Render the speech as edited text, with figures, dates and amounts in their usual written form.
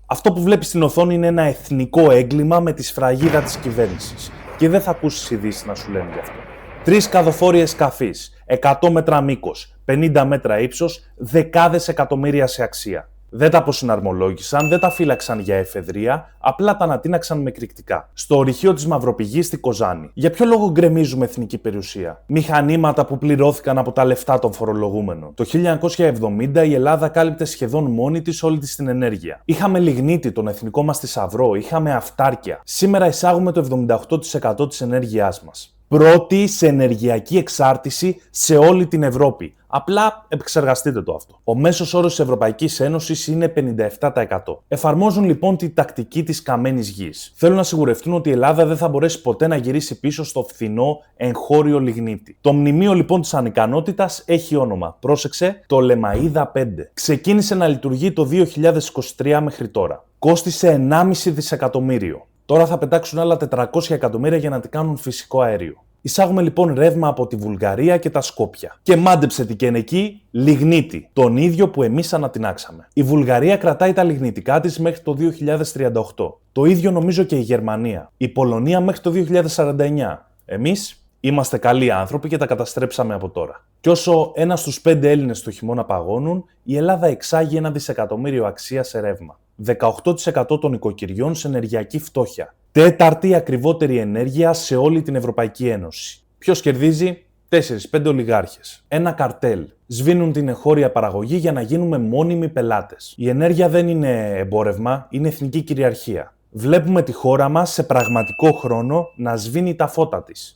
Αυτό που βλέπεις στην οθόνη είναι ένα εθνικό έγκλημα με τη σφραγίδα της κυβέρνησης. Και δεν θα ακούσεις ειδήσεις να σου λένε γι' αυτό. 3 καδοφόριες σκαφής, 100 μέτρα μήκος, 50 μέτρα ύψος, δεκάδες εκατομμύρια σε αξία. Δεν τα αποσυναρμολόγησαν, δεν τα φύλαξαν για εφεδρεία, απλά τα ανατείναξαν με εκρηκτικά. Στο ορυχείο της Μαυροπηγής στη Κοζάνη. Για ποιο λόγο γκρεμίζουμε εθνική περιουσία? Μηχανήματα που πληρώθηκαν από τα λεφτά των φορολογούμενων. Το 1970 η Ελλάδα κάλυπτε σχεδόν μόνη της όλη της την ενέργεια. Είχαμε λιγνίτη, τον εθνικό μας θησαυρό, είχαμε αυτάρκεια. Σήμερα εισάγουμε το 78% της ενέργειάς μας. Πρώτη σε ενεργειακή εξάρτηση σε όλη την Ευρώπη. Απλά επεξεργαστείτε το αυτό. Ο μέσος όρος της Ευρωπαϊκής Ένωσης είναι 57%. Εφαρμόζουν λοιπόν τη τακτική της καμένης γης. Θέλουν να σιγουρευτούν ότι η Ελλάδα δεν θα μπορέσει ποτέ να γυρίσει πίσω στο φθηνό εγχώριο λιγνίτη. Το μνημείο λοιπόν της ανικανότητας έχει όνομα. Πρόσεξε, το Λεμαΐδα 5. Ξεκίνησε να λειτουργεί το 2023 μέχρι τώρα. Κόστισε 1,5 δισεκατομμύριο. Τώρα θα πετάξουν άλλα 400 εκατομμύρια για να την κάνουν φυσικό αέριο. Εισάγουμε λοιπόν ρεύμα από τη Βουλγαρία και τα Σκόπια. Και μάντεψε τι και εκεί, λιγνίτη. Τον ίδιο που εμείς ανατινάξαμε. Η Βουλγαρία κρατάει τα λιγνητικά της μέχρι το 2038. Το ίδιο νομίζω και η Γερμανία. Η Πολωνία μέχρι το 2049. Εμείς είμαστε καλοί άνθρωποι και τα καταστρέψαμε από τώρα. Και όσο 1 στους 5 Έλληνες το χειμώνα παγώνουν, η Ελλάδα εξάγει 1 δισεκατομμύριο αξία σε ρεύμα. 18% των οικοκυριών σε ενεργειακή φτώχεια. 4η ακριβότερη ενέργεια σε όλη την Ευρωπαϊκή Ένωση. Ποιος κερδίζει? 4-5 ολιγάρχες. Ένα καρτέλ. Σβήνουν την εγχώρια παραγωγή για να γίνουμε μόνιμοι πελάτες. Η ενέργεια δεν είναι εμπόρευμα, είναι εθνική κυριαρχία. Βλέπουμε τη χώρα μας σε πραγματικό χρόνο να σβήνει τα φώτα της.